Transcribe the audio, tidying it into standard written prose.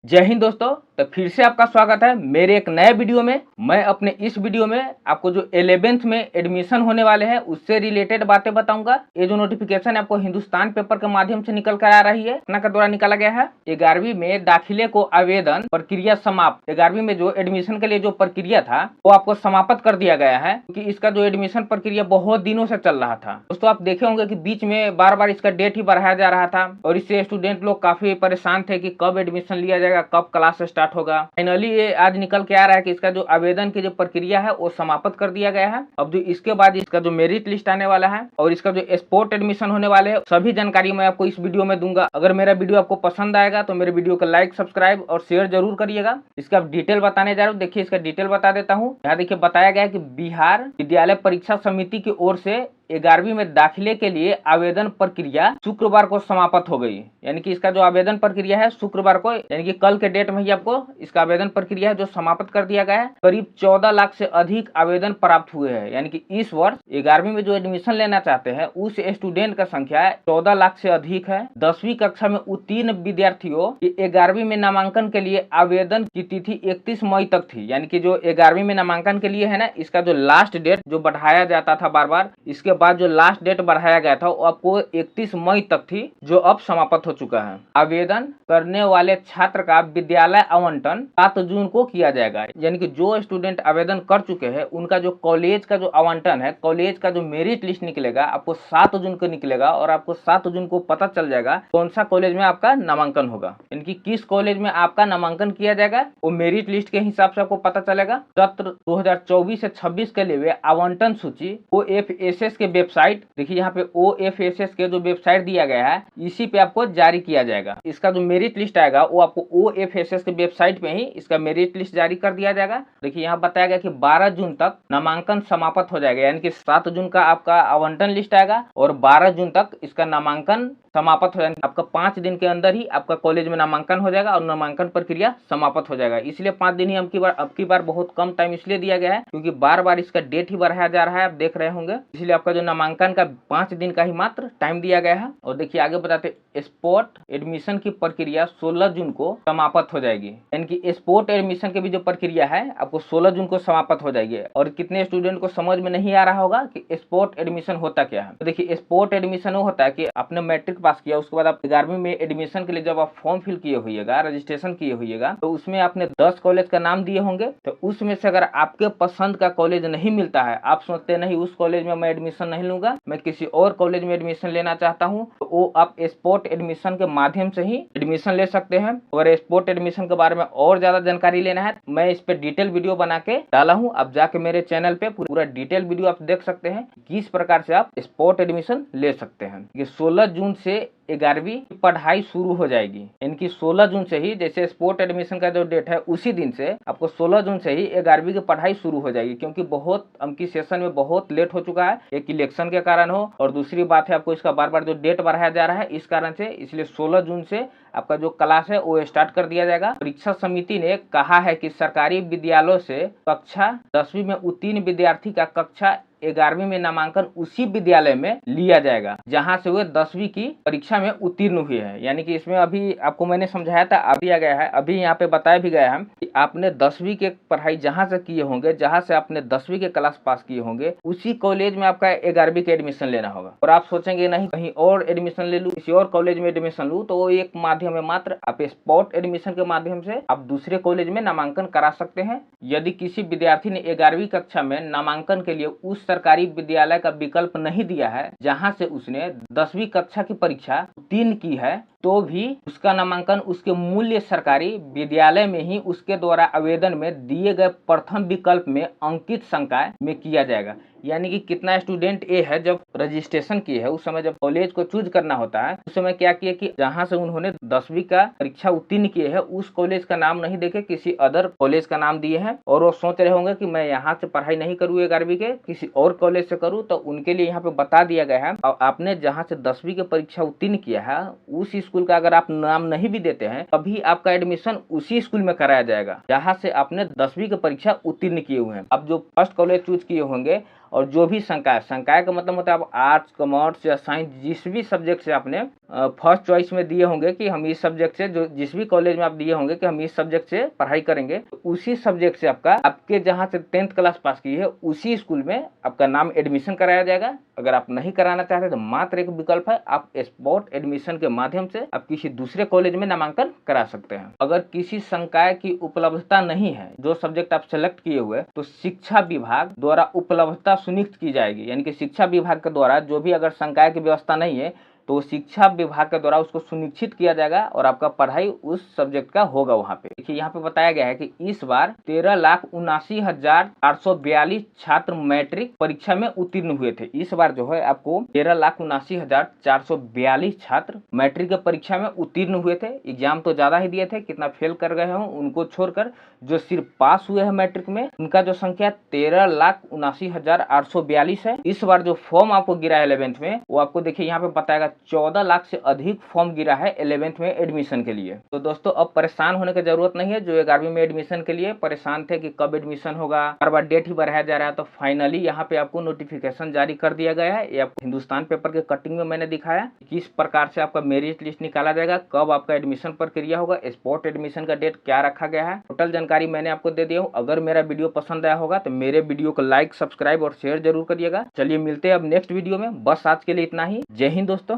जय हिंद दोस्तों। तो फिर से आपका स्वागत है मेरे एक नए वीडियो में। मैं अपने इस वीडियो में आपको जो 11th में एडमिशन होने वाले हैं उससे रिलेटेड बातें बताऊंगा। ये जो नोटिफिकेशन आपको हिंदुस्तान पेपर के माध्यम से निकल कर आ रही है, अपना का द्वारा निकाला गया है। 11वीं में दाखिले को आवेदन प्रक्रिया समाप्त। 11वीं में जो एडमिशन के लिए जो प्रक्रिया था वो आपको समाप्त कर दिया गया है, क्योंकि इसका जो एडमिशन प्रक्रिया बहुत दिनों से चल रहा था। दोस्तों आप देखे होंगे कि बीच में बार बार इसका डेट ही बढ़ाया जा रहा था और इससे स्टूडेंट लोग काफी परेशान थे कि कब एडमिशन लिया जाएगा, कब क्लास स्टार्ट होगा। फाइनली ये आज निकल के आ रहा है कि इसका जो आवेदन की जो प्रक्रिया है वो समाप्त कर दिया गया है। अब जो इसके बाद इसका जो मेरिट लिस्ट आने वाला है और इसका जो स्पोर्ट एडमिशन होने वाले हैं, सभी जानकारी मैं आपको इस वीडियो में दूंगा। अगर मेरा वीडियो आपको पसंद आएगा तो मेरे वीडियो को लाइक, सब्सक्राइब और शेयर जरूर करिएगा। इसका डिटेल बताने जा रहा हूँ। देखिए इसका डिटेल बता देता हूँ। यहाँ देखिए बताया गया है कि बिहार विद्यालय परीक्षा समिति की ओर से 11वीं में दाखिले के लिए आवेदन प्रक्रिया शुक्रवार को समाप्त हो गई। यानी कि इसका जो आवेदन प्रक्रिया है शुक्रवार को, यानी कि कल के डेट में ही आपको इसका आवेदन प्रक्रिया है जो समाप्त कर दिया गया है। करीब 14 लाख से अधिक आवेदन प्राप्त हुए हैं। यानी कि इस वर्ष 11वीं में जो एडमिशन लेना चाहते हैं उस स्टूडेंट का संख्या 14 लाख से अधिक है। 10वीं कक्षा में उत्तीर्ण विद्यार्थियों की 11वीं में नामांकन के लिए आवेदन की तिथि 31 मई तक थी। यानी कि जो 11वीं में नामांकन के लिए है ना, इसका जो लास्ट डेट जो बढ़ाया जाता था बार बार, इसके बाद जो लास्ट डेट बढ़ाया गया था वो आपको 31 मई तक थी, जो अब समाप्त हो चुका है। आवेदन करने वाले छात्र का विद्यालय आवंटन 7 जून को किया जाएगा। यानी कि जो स्टूडेंट आवेदन कर चुके हैं उनका जो कॉलेज का जो आवंटन है, कॉलेज का जो मेरिट लिस्ट निकलेगा आपको 7 जून को निकलेगा और आपको 7 जून को पता चल जाएगा कौन सा कॉलेज में आपका नामांकन होगा। यानी कि किस कॉलेज में आपका नामांकन किया जाएगा वो मेरिट लिस्ट के हिसाब से आपको पता चलेगा। सत्र 2024 से 26 के लिए आवंटन सूची OFSS के वेबसाइट, देखिए यहाँ पे OFSS के जो वेबसाइट दिया गया है इसी पे आपको जारी किया जाएगा। इसका जो मेरिट लिस्ट आएगा वो आपको OFSS के वेबसाइट पे ही इसका मेरिट लिस्ट जारी कर दिया जाएगा। देखिए यहाँ बताया गया कि 12 जून तक नामांकन समाप्त हो जाएगा। यानी कि 7 जून का आपका आवंटन लिस्ट आएगा और 12 जून तक इसका नामांकन समाप्त हो जाएगा। आपका 5 दिन के अंदर ही आपका कॉलेज में नामांकन हो जाएगा और नामांकन प्रक्रिया समाप्त हो जाएगा। इसलिए 5 दिन ही अब की बार बहुत कम टाइम इसलिए दिया गया है क्योंकि बार बार इसका डेट ही बढ़ाया जा रहा है, आप देख रहे होंगे। इसलिए आपका जो नामांकन का 5 दिन का ही मात्र टाइम दिया गया है। और देखिए आगे बताते, स्पोर्ट एडमिशन की प्रक्रिया 16 जून को समाप्त हो जाएगी। यानी कि स्पोर्ट एडमिशन की भी जो प्रक्रिया है आपको 16 जून को समाप्त हो जाएगी। और कितने स्टूडेंट को समझ में नहीं आ रहा होगा कि स्पोर्ट एडमिशन होता क्या है, तो देखिए स्पोर्ट एडमिशन वो होता है कि आपने मैट्रिक पास किया, उसके बाद आप 11वीं में एडमिशन के लिए जब आप फॉर्म फिल किए होइएगा, रजिस्ट्रेशन किए होइएगा, तो उसमें आपने 10 कॉलेज का नाम दिए होंगे। तो उसमें से अगर आपके पसंद का कॉलेज नहीं मिलता है, आप सोचते नहीं उस कॉलेज में मैं एडमिशन नहीं लूंगा, मैं किसी और कॉलेज में एडमिशन लेना चाहता हूँ, तो वो आप स्पोर्ट एडमिशन के माध्यम से ही एडमिशन ले सकते हैं। अगर स्पोर्ट एडमिशन के बारे में और ज्यादा जानकारी लेना है मैं इस पे डिटेल वीडियो बना के डाला हूँ, आप जाके मेरे चैनल पे पूरा डिटेल वीडियो आप देख सकते हैं किस प्रकार से आप स्पोर्ट एडमिशन ले सकते हैं। ये 16 जून से 11वीं की पढ़ाई शुरू हो जाएगी। इनकी 16 जून से ही, जैसे स्पोर्ट एडमिशन का जो डेट है उसी दिन से आपको 16 जून से ही 11वीं की पढ़ाई शुरू हो जाएगी। क्योंकि बहुत अबकी सेशन में बहुत लेट हो चुका है, एक इलेक्शन के कारण हो और दूसरी बात है आपको इसका बार बार जो डेट बढ़ाया जा रहा है इस कारण से, इसलिए 16 जून से आपका जो क्लास है वो स्टार्ट कर दिया जाएगा। परीक्षा समिति ने कहा है कि सरकारी विद्यालयों से कक्षा 10वीं में उत्तीर्ण विद्यार्थी का कक्षा 11वीं में नामांकन उसी विद्यालय में लिया जाएगा जहां से वे 10वीं की परीक्षा में उत्तीर्ण हुए हैं। यानी कि इसमें अभी आपको मैंने समझाया था, अभी आ गया है, अभी यहाँ पे बताया भी गया है कि आपने 10वीं के पढ़ाई जहां से किए होंगे, जहां से आपने 10वीं के क्लास पास किए होंगे, उसी कॉलेज में आपका 11वीं के एडमिशन लेना होगा। और आप सोचेंगे नहीं कहीं और एडमिशन ले लूं, किसी और कॉलेज में एडमिशन लूं, तो वो एक माध्यम है मात्र, आप स्पोर्ट एडमिशन के माध्यम से आप दूसरे कॉलेज में नामांकन करा सकते हैं। यदि किसी विद्यार्थी ने 11वीं कक्षा में नामांकन के लिए उस सरकारी विद्यालय का विकल्प नहीं दिया है जहां से उसने 10वीं कक्षा की परीक्षा उत्तीर्ण की है, तो भी उसका नामांकन उसके मूल्य सरकारी विद्यालय में ही उसके द्वारा आवेदन में दिए गए प्रथम विकल्प में अंकित संकाय में किया जाएगा। यानी कि कितना स्टूडेंट ए है जब रजिस्ट्रेशन किए है उस समय जब कॉलेज को चूज करना होता है उस समय क्या किए कि जहां से उन्होंने 10वीं का परीक्षा उत्तीर्ण किए है उस कॉलेज का नाम नहीं देके किसी अदर कॉलेज का नाम दिए हैं। और वो सोच रहे होंगे कि मैं यहाँ से पढ़ाई नहीं करूँ 11वीं के, किसी और कॉलेज से करूँ, तो उनके लिए यहाँ पे बता दिया गया है और आपने जहाँ से 10वीं की परीक्षा उत्तीर्ण किया है उस स्कूल का अगर आप नाम नहीं भी देते हैं तभी आपका एडमिशन उसी स्कूल में कराया जाएगा जहाँ से आपने 10वीं की परीक्षा उत्तीर्ण किए हुए हैं। अब जो फर्स्ट कॉलेज चूज किए होंगे और जो भी संकाय का मतलब होता है आप आर्ट्स, कॉमर्स या साइंस जिस भी सब्जेक्ट से आपने फर्स्ट चॉइस में दिए होंगे कि हम इस सब्जेक्ट से, जो जिस भी कॉलेज में आप दिए होंगे कि हम इस सब्जेक्ट से पढ़ाई करेंगे, तो उसी सब्जेक्ट से आपके जहां से 10th क्लास पास की है उसी स्कूल में आपका नाम एडमिशन कराया जाएगा। अगर आप नहीं कराना चाहते तो मात्र एक विकल्प है, आप स्पॉट एडमिशन के माध्यम से आप किसी दूसरे कॉलेज में नामांकन करा सकते हैं। अगर किसी संकाय की उपलब्धता नहीं है, जो सब्जेक्ट आप सेलेक्ट किए हुए, तो शिक्षा विभाग द्वारा उपलब्धता सुनिश्चित की जाएगी। यानी कि शिक्षा विभाग के द्वारा जो भी अगर संकाय की व्यवस्था नहीं है तो शिक्षा विभाग के द्वारा उसको सुनिश्चित किया जाएगा और आपका पढ़ाई उस सब्जेक्ट का होगा वहाँ पे। देखिए यहाँ पे बताया गया है कि इस बार 13,79,842 छात्र मैट्रिक परीक्षा में उत्तीर्ण हुए थे। इस बार जो है आपको 13,79,442 छात्र मैट्रिक की परीक्षा में उत्तीर्ण हुए थे। एग्जाम तो ज्यादा ही दिए थे, कितना फेल कर गए हों उनको छोड़कर जो सिर्फ पास हुए हैं मैट्रिक में उनका जो संख्या 13,79,842 है। इस बार जो फॉर्म आपको गिरा है 11th में, वो आपको देखिए यहाँ पे बताएगा 14 लाख से अधिक फॉर्म गिरा है 11th में एडमिशन के लिए। तो दोस्तों अब परेशान होने की जरूरत नहीं है। जो 11वीं में एडमिशन के लिए परेशान थे कि कब एडमिशन होगा, हर बार डेट ही बढ़ाया जा रहा है, तो फाइनली यहाँ पे आपको नोटिफिकेशन जारी कर दिया गया है। ये आपको हिंदुस्तान पेपर के कटिंग में मैंने दिखाया किस प्रकार से आपका मेरिट लिस्ट निकाला जाएगा, कब आपका एडमिशन प्रक्रिया होगा, स्पॉट एडमिशन का डेट क्या रखा गया है, टोटल जानकारी मैंने आपको दे दिया हूँ। अगर मेरा वीडियो पसंद आया होगा तो मेरे वीडियो को लाइक, सब्सक्राइब और शेयर जरूर करिएगा। चलिए मिलते हैं अब नेक्स्ट वीडियो में। बस आज के लिए इतना ही। जय हिंद दोस्तों।